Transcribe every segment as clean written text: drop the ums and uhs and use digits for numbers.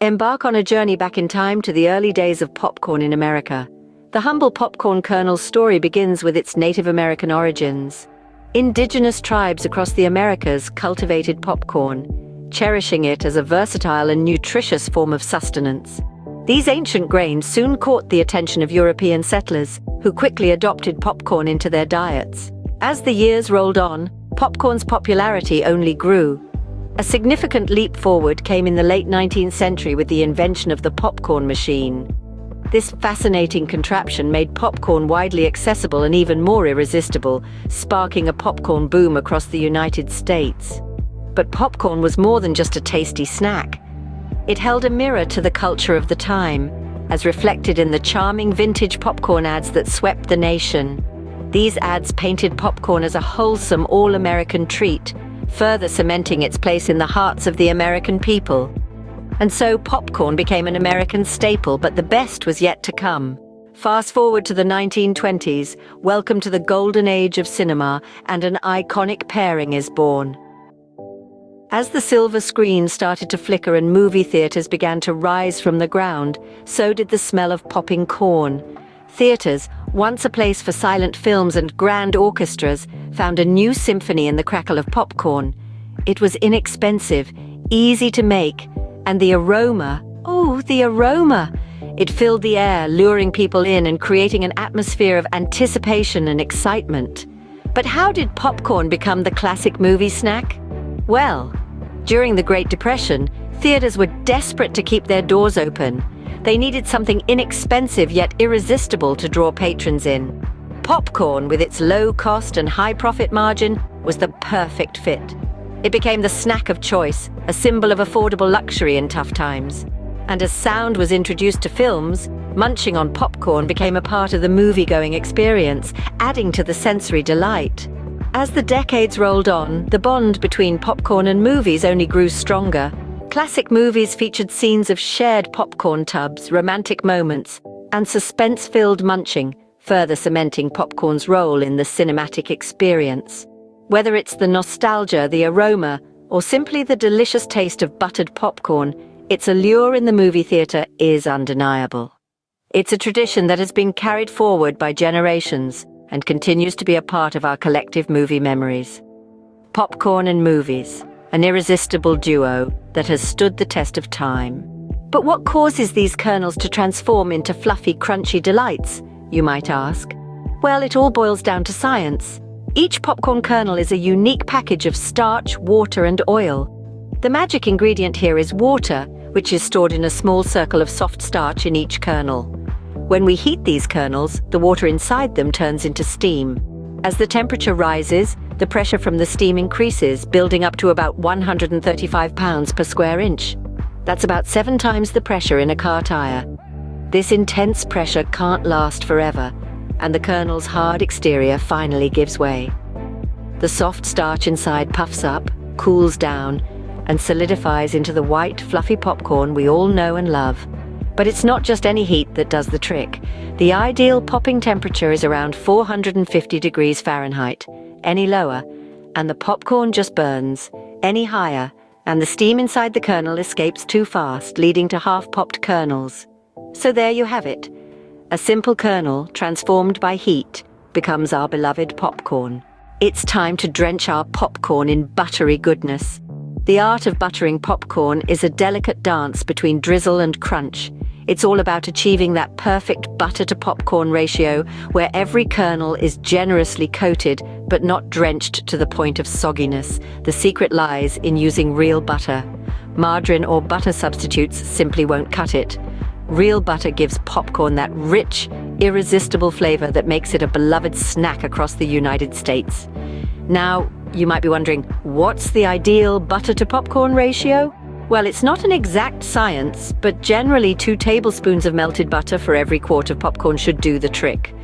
Embark on a journey back in time to the early days of popcorn in America. The humble popcorn kernel's story begins with its Native American origins. Indigenous tribes across the Americas cultivated popcorn, cherishing it as a versatile and nutritious form of sustenance. These ancient grains soon caught the attention of European settlers, who quickly adopted popcorn into their diets. As the years rolled on, popcorn's popularity only grew. A significant leap forward came in the late 19th century with the invention of the popcorn machine. This fascinating contraption made popcorn widely accessible and even more irresistible, sparking a popcorn boom across the United States. But popcorn was more than just a tasty snack. It held a mirror to the culture of the time, as reflected in the charming vintage popcorn ads that swept the nation. These ads painted popcorn as a wholesome, all-American treat, further cementing its place in the hearts of the American people. And so popcorn became an American staple, but the best was yet to come. Fast forward to the 1920s, welcome to the golden age of cinema, and an iconic pairing is born. As the silver screen started to flicker and movie theaters began to rise from the ground, so did the smell of popping corn. Theaters, once a place for silent films and grand orchestras, found a new symphony in the crackle of popcorn. It was inexpensive, easy to make, and the aroma, it filled the air, luring people in and creating an atmosphere of anticipation and excitement. But how did popcorn become the classic movie snack? Well, during the Great Depression, theaters were desperate to keep their doors open. They needed something inexpensive yet irresistible to draw patrons in. Popcorn, with its low cost and high profit margin, was the perfect fit. It became the snack of choice, a symbol of affordable luxury in tough times. And as sound was introduced to films, munching on popcorn became a part of the movie-going experience, adding to the sensory delight. As the decades rolled on, the bond between popcorn and movies only grew stronger. Classic movies featured scenes of shared popcorn tubs, romantic moments, and suspense-filled munching, further cementing popcorn's role in the cinematic experience. Whether it's the nostalgia, the aroma, or simply the delicious taste of buttered popcorn, its allure in the movie theater is undeniable. It's a tradition that has been carried forward by generations and continues to be a part of our collective movie memories. Popcorn and movies, an irresistible duo that has stood the test of time. But what causes these kernels to transform into fluffy, crunchy delights, you might ask? Well, it all boils down to science. Each popcorn kernel is a unique package of starch, water, and oil. The magic ingredient here is water, which is stored in a small circle of soft starch in each kernel. When we heat these kernels, the water inside them turns into steam. As the temperature rises, the pressure from the steam increases, building up to about 135 pounds per square inch. That's about 7 times the pressure in a car tire. This intense pressure can't last forever, and the kernel's hard exterior finally gives way. The soft starch inside puffs up, cools down, and solidifies into the white, fluffy popcorn we all know and love. But it's not just any heat that does the trick. The ideal popping temperature is around 450 degrees Fahrenheit. Any lower, and the popcorn just burns. Any higher, and the steam inside the kernel escapes too fast, leading to half-popped kernels. So there you have it. A simple kernel, transformed by heat, becomes our beloved popcorn. It's time to drench our popcorn in buttery goodness. The art of buttering popcorn is a delicate dance between drizzle and crunch. It's all about achieving that perfect butter-to-popcorn ratio where every kernel is generously coated but not drenched to the point of sogginess. The secret lies in using real butter. Margarine or butter substitutes simply won't cut it. Real butter gives popcorn that rich, irresistible flavor that makes it a beloved snack across the United States. Now, you might be wondering, what's the ideal butter-to-popcorn ratio? Well, it's not an exact science, but generally 2 tablespoons of melted butter for every quart of popcorn should do the trick.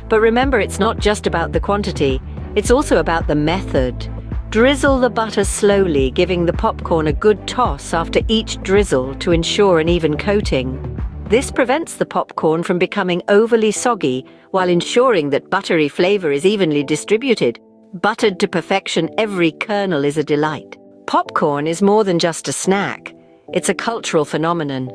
But remember, it's not just about the quantity, it's also about the method. Drizzle the butter slowly, giving the popcorn a good toss after each drizzle to ensure an even coating. This prevents the popcorn from becoming overly soggy while ensuring that buttery flavor is evenly distributed. Buttered to perfection, every kernel is a delight. Popcorn is more than just a snack. It's a cultural phenomenon.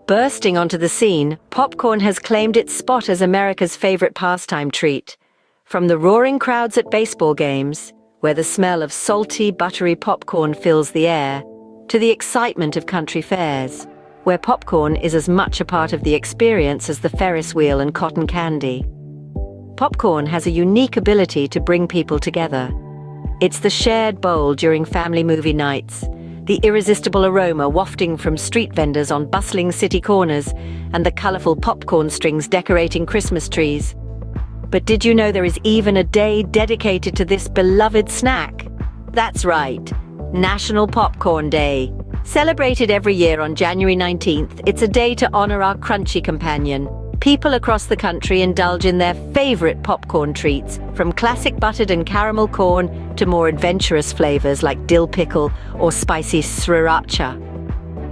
Bursting onto the scene, popcorn has claimed its spot as America's favorite pastime treat. From the roaring crowds at baseball games, where the smell of salty, buttery popcorn fills the air, to the excitement of country fairs, where popcorn is as much a part of the experience as the Ferris wheel and cotton candy. Popcorn has a unique ability to bring people together. It's the shared bowl during family movie nights, the irresistible aroma wafting from street vendors on bustling city corners, and the colorful popcorn strings decorating Christmas trees. But did you know there is even a day dedicated to this beloved snack? That's right, National Popcorn Day. Celebrated every year on January 19th, it's a day to honor our crunchy companion. People across the country indulge in their favorite popcorn treats, from classic buttered and caramel corn to more adventurous flavors like dill pickle or spicy sriracha.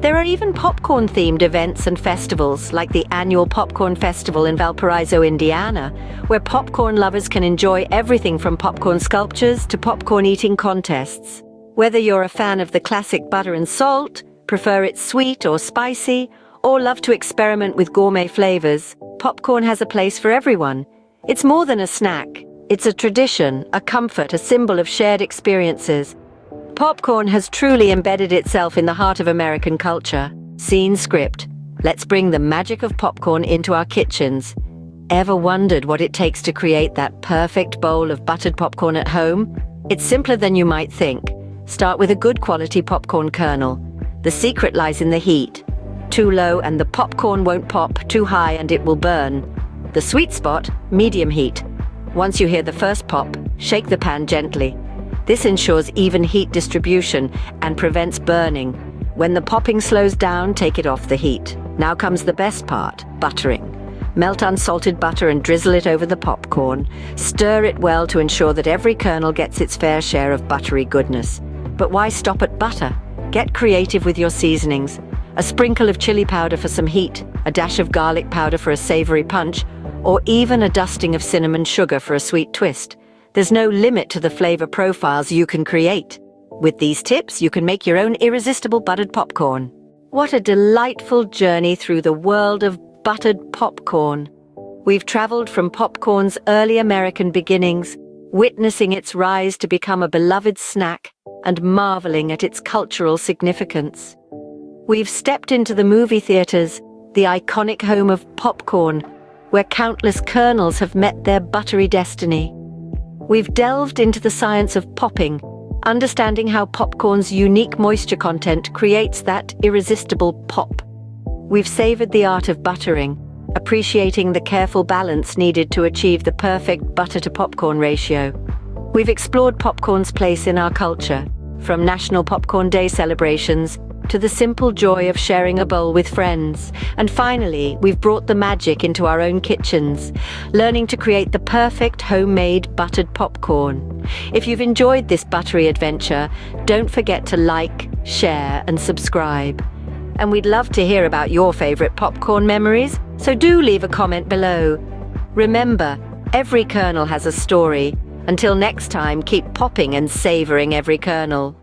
There are even popcorn-themed events and festivals, like the annual Popcorn Festival in Valparaiso, Indiana, where popcorn lovers can enjoy everything from popcorn sculptures to popcorn eating contests. Whether you're a fan of the classic butter and salt, prefer it sweet or spicy, or love to experiment with gourmet flavors, popcorn has a place for everyone. It's more than a snack. It's a tradition, a comfort, a symbol of shared experiences. Popcorn has truly embedded itself in the heart of American culture. Scene script. Let's bring the magic of popcorn into our kitchens. Ever wondered what it takes to create that perfect bowl of buttered popcorn at home? It's simpler than you might think. Start with a good quality popcorn kernel. The secret lies in the heat. Too low and the popcorn won't pop, too high and it will burn. The sweet spot, medium heat. Once you hear the first pop, shake the pan gently. This ensures even heat distribution and prevents burning. When the popping slows down, take it off the heat. Now comes the best part, buttering. Melt unsalted butter and drizzle it over the popcorn. Stir it well to ensure that every kernel gets its fair share of buttery goodness. But why stop at butter? Get creative with your seasonings. A sprinkle of chili powder for some heat, a dash of garlic powder for a savory punch, or even a dusting of cinnamon sugar for a sweet twist. There's no limit to the flavor profiles you can create. With these tips, you can make your own irresistible buttered popcorn. What a delightful journey through the world of buttered popcorn. We've traveled from popcorn's early American beginnings, witnessing its rise to become a beloved snack and marveling at its cultural significance. We've stepped into the movie theaters, the iconic home of popcorn, where countless kernels have met their buttery destiny. We've delved into the science of popping, understanding how popcorn's unique moisture content creates that irresistible pop. We've savored the art of buttering, appreciating the careful balance needed to achieve the perfect butter-to-popcorn ratio. We've explored popcorn's place in our culture, from National Popcorn Day celebrations to the simple joy of sharing a bowl with friends. And finally, we've brought the magic into our own kitchens, learning to create the perfect homemade buttered popcorn. If you've enjoyed this buttery adventure, don't forget to like, share, and subscribe. And we'd love to hear about your favorite popcorn memories, so do leave a comment below. Remember, every kernel has a story. Until next time, keep popping and savoring every kernel.